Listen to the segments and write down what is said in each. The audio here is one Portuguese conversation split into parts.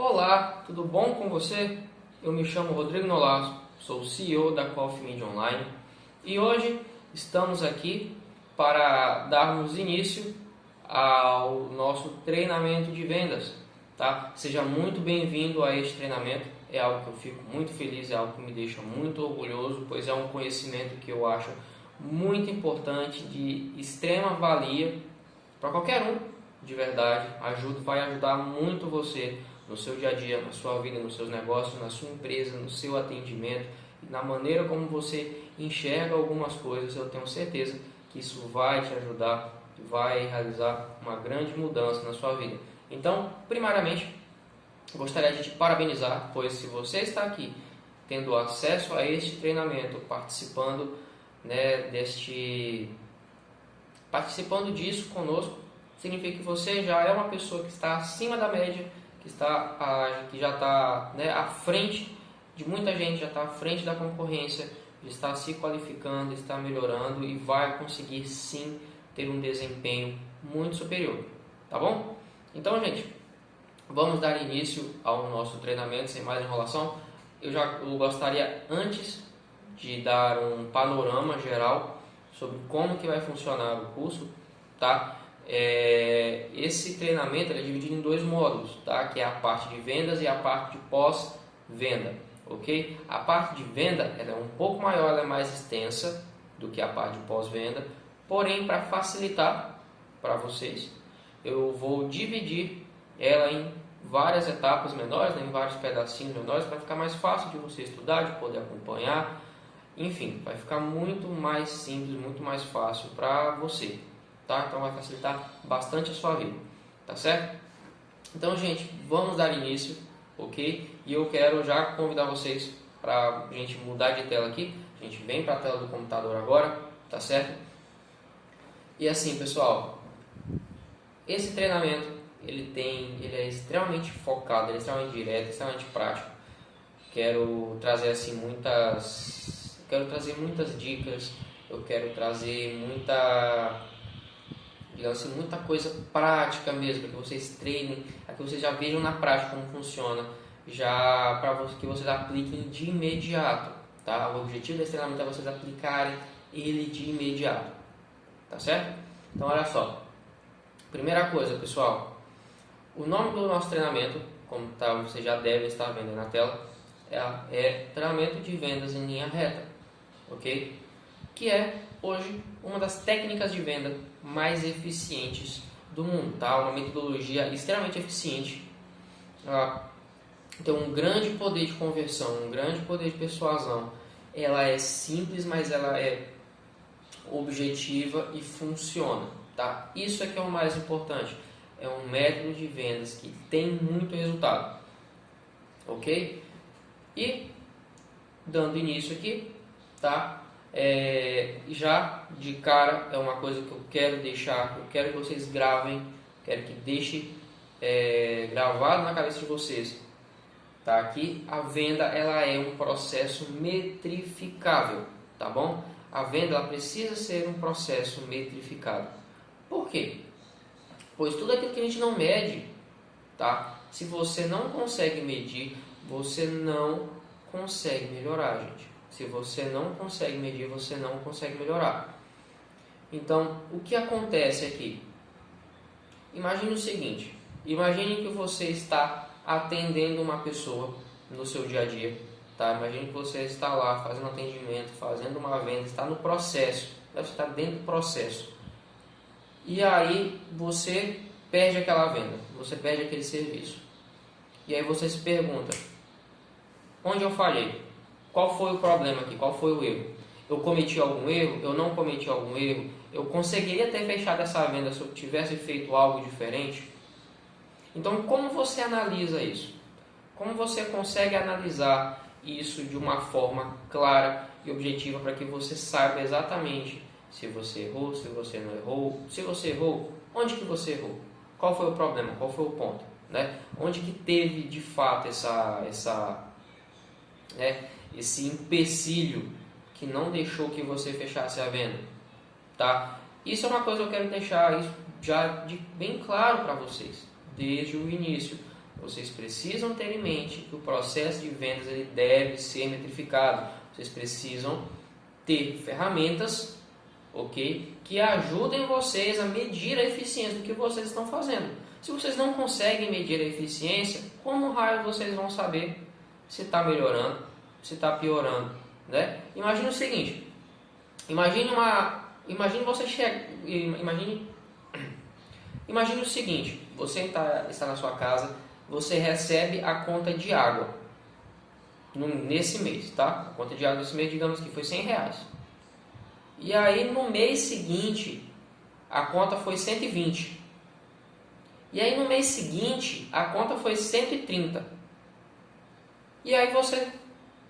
Olá, tudo bom com você? Eu me chamo Rodrigo Nolasco, sou o CEO da Coffee Media Online e hoje estamos aqui para darmos início ao nosso treinamento de vendas, tá? Seja muito bem-vindo a este treinamento, é algo que eu fico muito feliz, é algo que me deixa muito orgulhoso, pois é um conhecimento que eu acho muito importante, de extrema valia para qualquer um, de verdade. Vai ajudar muito você no seu dia a dia, na sua vida, nos seus negócios, na sua empresa, no seu atendimento, na maneira como você enxerga algumas coisas. Eu tenho certeza que isso vai te ajudar, vai realizar uma grande mudança na sua vida. Então, primeiramente, gostaria de te parabenizar, pois se você está aqui tendo acesso a este treinamento, participando, participando disso conosco, significa que você já é uma pessoa que está acima da média, que já está à frente de muita gente, já está à frente da concorrência, está se qualificando, está melhorando e vai conseguir sim ter um desempenho muito superior, tá bom? Então, gente, vamos dar início ao nosso treinamento sem mais enrolação. Eu gostaria, antes de dar um panorama geral sobre como que vai funcionar o curso, tá? Esse treinamento é dividido em dois módulos, tá? Que é a parte de vendas e a parte de pós-venda, ok? A parte de venda ela é um pouco maior, ela é mais extensa do que a parte de pós-venda, porém, para facilitar para vocês, eu vou dividir ela em várias etapas menores, em vários pedacinhos menores, para ficar mais fácil de você estudar, de poder acompanhar. Enfim, vai ficar muito mais simples, muito mais fácil para você, tá? Então vai facilitar bastante a sua vida, tá certo? Então, gente, vamos dar início, ok? E eu quero já convidar vocês para a gente mudar de tela aqui. A gente vem para a tela do computador agora, tá certo? E assim, pessoal, esse treinamento ele é extremamente focado, ele é extremamente direto, extremamente prático. Quero trazer muitas dicas, eu quero trazer muita coisa prática mesmo, para que vocês treinem, para que vocês já vejam na prática como funciona, já para que vocês apliquem de imediato, tá? O objetivo desse treinamento é vocês aplicarem ele de imediato, tá certo? Então, olha só, primeira coisa, pessoal, o nome do nosso treinamento, como vocês já devem estar vendo aí na tela, é treinamento de vendas em linha reta, ok? Que é hoje uma das técnicas de venda mais eficientes do mundo, tá? Uma metodologia extremamente eficiente, tem um grande poder de conversão, um grande poder de persuasão. Ela é simples, mas ela é objetiva e funciona, tá? Isso é que é o mais importante. É um método de vendas que tem muito resultado, ok? E dando início aqui, tá? Já de cara é uma coisa que eu quero que vocês gravem, quero que deixe gravado na cabeça de vocês, tá? Que a venda ela é um processo metrificável, tá bom? A venda ela precisa ser um processo metrificado. Por quê? Pois tudo aquilo que a gente não mede, tá? Se você não consegue medir, você não consegue melhorar, gente. Se você não consegue medir, você não consegue melhorar. Então, o que acontece aqui? Imagine o seguinte, imagine que você está atendendo uma pessoa no seu dia a dia, tá? Imagine que você está lá fazendo atendimento, fazendo uma venda, está no processo, você está dentro do processo. E aí você perde aquela venda, você perde aquele serviço. E aí você se pergunta, onde eu falhei? Qual foi o problema aqui? Qual foi o erro? Eu cometi algum erro? Eu não cometi algum erro? Eu conseguiria ter fechado essa venda se eu tivesse feito algo diferente? Então, como você analisa isso? Como você consegue analisar isso de uma forma clara e objetiva para que você saiba exatamente se você errou, se você não errou? Se você errou, onde que você errou? Qual foi o problema? Qual foi o ponto? Né? Onde que teve de fato esse empecilho que não deixou que você fechasse a venda, tá? Isso é uma coisa que eu quero deixar isso já bem claro para vocês, desde o início. vocês precisam ter em mente que o processo de vendas ele deve ser metrificado. Vocês precisam ter ferramentas, ok, que ajudem vocês a medir a eficiência do que vocês estão fazendo. Se vocês não conseguem medir a eficiência, como raio vocês vão saber se está melhorando, se está piorando, né? Imagine o seguinte, imagine o seguinte, você está na sua casa, você recebe a conta de água nesse mês, tá? A conta de água desse mês, digamos que foi R$100. E aí no mês seguinte, a conta foi 120. E aí no mês seguinte, a conta foi 130. E aí você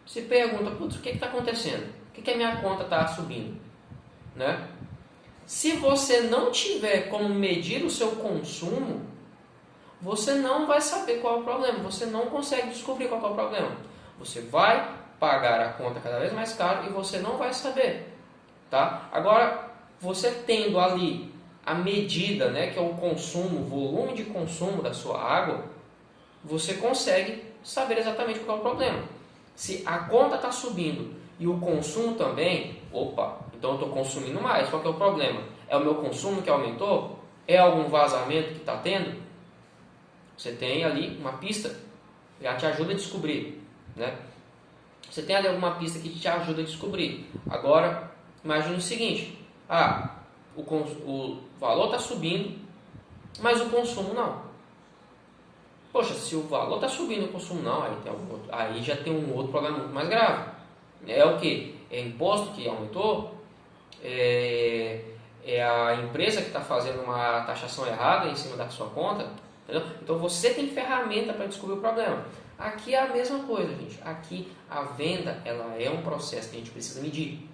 se pergunta, putz, o que está acontecendo? Por que a minha conta está subindo? Né? Se você não tiver como medir o seu consumo, você não vai saber qual é o problema. Você não consegue descobrir qual é o problema. Você vai pagar a conta cada vez mais caro e você não vai saber. Tá? Agora, você tendo ali a medida, né, que é o consumo, o volume de consumo da sua água, você consegue saber exatamente qual é o problema. Se a conta está subindo e o consumo também, opa, então eu estou consumindo mais, qual que é o problema? É o meu consumo que aumentou? É algum vazamento que está tendo? Você tem ali uma pista, já te ajuda a descobrir, né? Você tem ali alguma pista que te ajuda a descobrir. Agora, imagine o seguinte, o valor está subindo, mas o consumo não. Poxa, se o valor está subindo e o consumo não, aí já tem um outro problema muito mais grave. É o que? É imposto que aumentou? É a empresa que está fazendo uma taxação errada em cima da sua conta? Entendeu? Então você tem ferramenta para descobrir o problema. Aqui é a mesma coisa, gente. Aqui a venda ela é um processo que a gente precisa medir.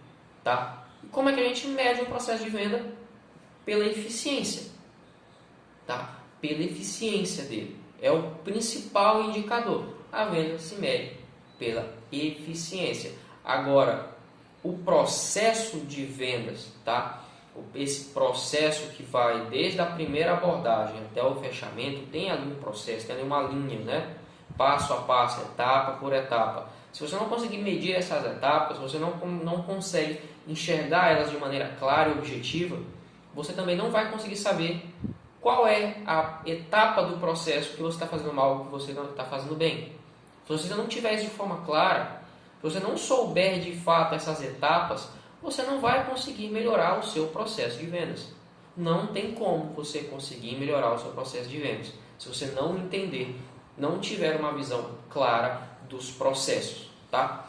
Tá? E como é que a gente mede um processo de venda? Pela eficiência. Tá? Pela eficiência dele. É o principal indicador. A venda se mede pela eficiência. Agora, o processo de vendas, tá? Esse processo que vai desde a primeira abordagem até o fechamento, tem ali um processo, tem ali uma linha, né? Passo a passo, etapa por etapa. Se você não conseguir medir essas etapas, você não consegue enxergar elas de maneira clara e objetiva, você também não vai conseguir saber qual é a etapa do processo que você está fazendo mal, que você não está fazendo bem. Se você não tiver isso de forma clara, se você não souber de fato essas etapas, você não vai conseguir melhorar o seu processo de vendas. Não tem como você conseguir melhorar o seu processo de vendas se você não entender, não tiver uma visão clara dos processos, tá?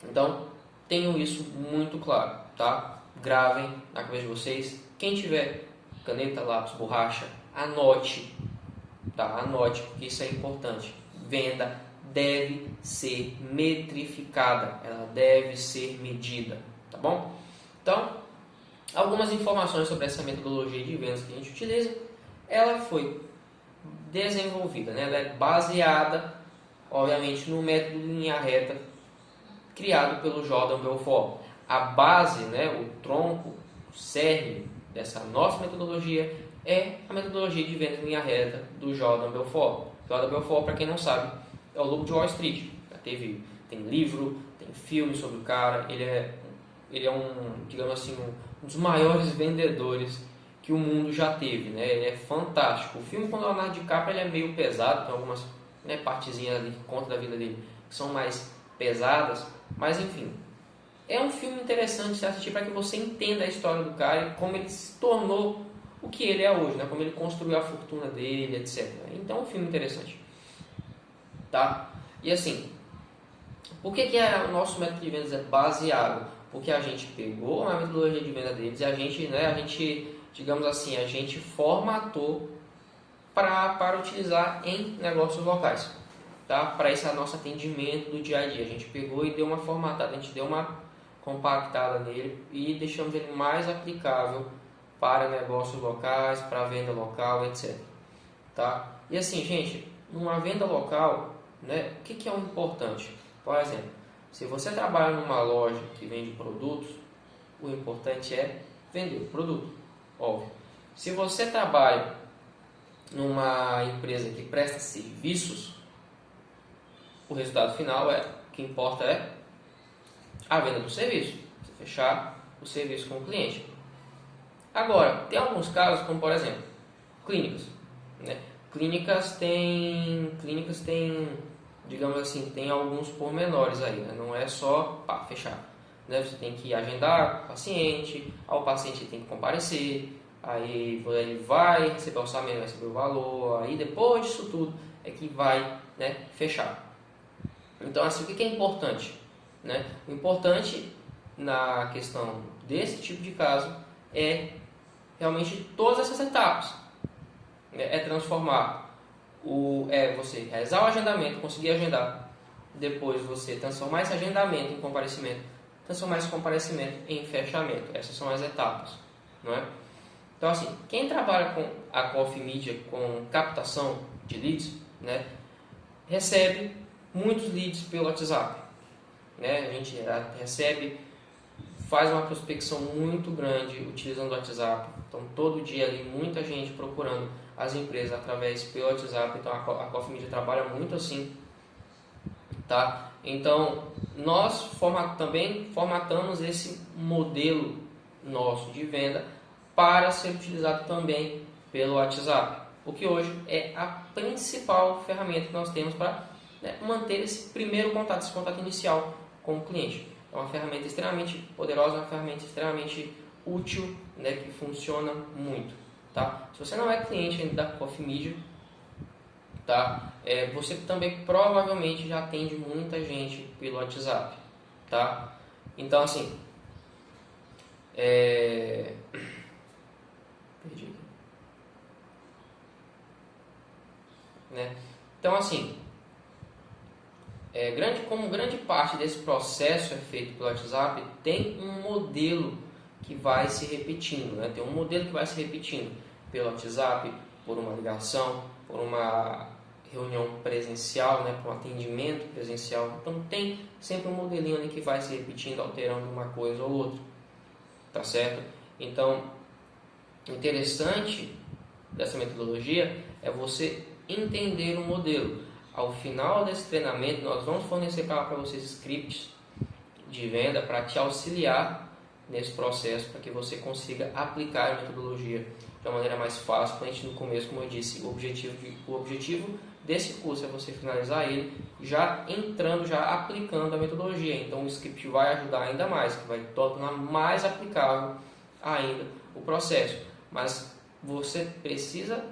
Então, tenham isso muito claro, tá? Gravem na cabeça de vocês. Quem tiver caneta, lápis, borracha, anote, tá? Anote, porque isso é importante. Venda deve ser metrificada, ela deve ser medida, tá bom? Então, algumas informações sobre essa metodologia de vendas que a gente utiliza. Ela foi desenvolvida, né? Ela é baseada, obviamente, no método de linha reta criado pelo Jordan Belfort. A base, né, o tronco, o cerne dessa nossa metodologia é a metodologia de vendas em linha reta do Jordan Belfort. Jordan Belfort, para quem não sabe, é o Lobo de Wall Street. Tem livro, tem filme sobre o cara. Ele é digamos assim, um dos maiores vendedores que o mundo já teve, né? Ele é fantástico. O filme com o Leonardo DiCaprio ele é meio pesado, tem algumas, né, partezinhas ali que conta da vida dele que são mais pesadas, mas enfim, é um filme interessante de assistir para que você entenda a história do cara e como ele se tornou o que ele é hoje, né? Como ele construiu a fortuna dele, etc. Então é um filme interessante, tá? E assim, por que o nosso método de vendas é baseado? Porque a gente pegou a metodologia de venda deles e a gente, digamos assim, a gente formatou para utilizar em negócios locais, tá? Para esse nosso atendimento do dia a dia. A gente pegou e deu uma formatada, a gente deu uma compactada nele e deixamos ele mais aplicável para negócios locais, para venda local, etc. Tá? E assim, gente, numa venda local, né, o que é o importante? Por exemplo, se você trabalha numa loja que vende produtos, o importante é vender o produto, óbvio. Se você trabalha numa empresa que presta serviços, o resultado final o que importa é a venda do serviço, você fechar o serviço com o cliente. Agora, tem alguns casos, como por exemplo, clínicas, né? Clínicas têm, digamos assim, tem alguns pormenores aí, né? Não é só fechar, né? Você tem que agendar o paciente, o paciente tem que comparecer, aí ele vai receber o orçamento, vai receber o valor, aí depois disso tudo é que vai, né, fechar. Então, assim, o que é importante, né? O importante na questão desse tipo de caso é realmente todas essas etapas, né? É transformar você realizar o agendamento, conseguir agendar, depois você transformar esse agendamento em comparecimento, transformar esse comparecimento em fechamento. Essas são as etapas, não é? Então, assim, quem trabalha com a Coffee Media, com captação de leads, né, recebe muitos leads pelo WhatsApp, né? A gente recebe, faz uma prospecção muito grande utilizando o WhatsApp. Então, todo dia ali, muita gente procurando as empresas através pelo WhatsApp. Então, a Coffee Media trabalha muito assim, tá? Então, nós também formatamos esse modelo nosso de venda para ser utilizado também pelo WhatsApp, o que hoje é a principal ferramenta que nós temos para, né, manter esse primeiro contato, esse contato inicial com o cliente. É uma ferramenta extremamente poderosa, uma ferramenta extremamente útil, né, que funciona muito, tá? Se você não é cliente ainda da Coffee Media, tá? Você também provavelmente já atende muita gente pelo WhatsApp, tá? Então, assim, perdi aqui, né? Então, assim, como grande parte desse processo é feito pelo WhatsApp, tem um modelo que vai se repetindo, né? Tem um modelo que vai se repetindo pelo WhatsApp, por uma ligação, por uma reunião presencial, né? Por um atendimento presencial. Então tem sempre um modelinho ali que vai se repetindo, alterando uma coisa ou outra, tá certo? Então, o interessante dessa metodologia é você entender o modelo. Ao final desse treinamento, nós vamos fornecer para vocês scripts de venda para te auxiliar nesse processo, para que você consiga aplicar a metodologia de uma maneira mais fácil. Principalmente no começo, como eu disse, o objetivo desse curso é você finalizar ele já entrando, já aplicando a metodologia. Então o script vai ajudar ainda mais, que vai tornar mais aplicável ainda o processo. Mas você precisa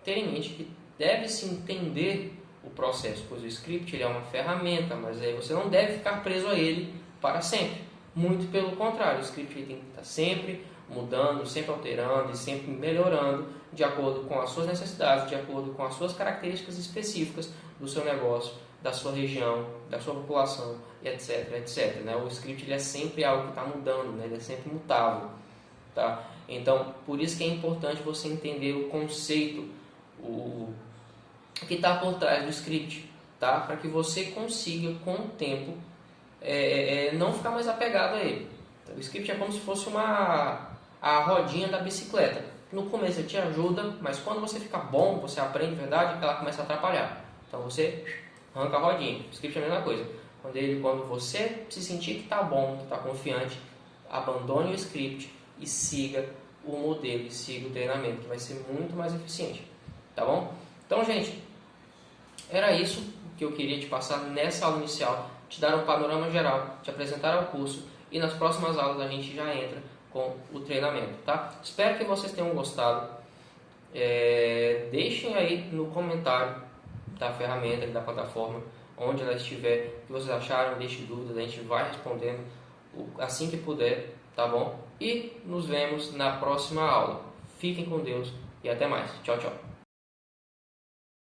ter em mente que deve-se entender o processo, pois o script ele é uma ferramenta, mas aí você não deve ficar preso a ele para sempre. Muito pelo contrário, o script ele tem que estar sempre mudando, sempre alterando e sempre melhorando de acordo com as suas necessidades, de acordo com as suas características específicas do seu negócio, da sua região, da sua população, e etc, etc. Né? O script ele é sempre algo que está mudando, né? Ele é sempre mutável. Tá? Então, por isso que é importante você entender o conceito, o que está por trás do script, tá? Para que você consiga, com o tempo, não ficar mais apegado a ele. Então, o script é como se fosse a rodinha da bicicleta. No começo ele te ajuda, mas quando você fica bom, você aprende de verdade, ela começa a atrapalhar. Então você arranca a rodinha. O script é a mesma coisa. Quando você se sentir que está bom, que está confiante, abandone o script e siga o modelo, e siga o treinamento, que vai ser muito mais eficiente. Tá bom? Então, gente, era isso que eu queria te passar nessa aula inicial, te dar um panorama geral, te apresentar o curso, e nas próximas aulas a gente já entra com o treinamento, tá? Espero que vocês tenham gostado. Deixem aí no comentário da ferramenta, da plataforma, onde ela estiver, o que vocês acharam, deixem dúvidas, a gente vai respondendo assim que puder, tá bom? E nos vemos na próxima aula. Fiquem com Deus e até mais. Tchau, tchau.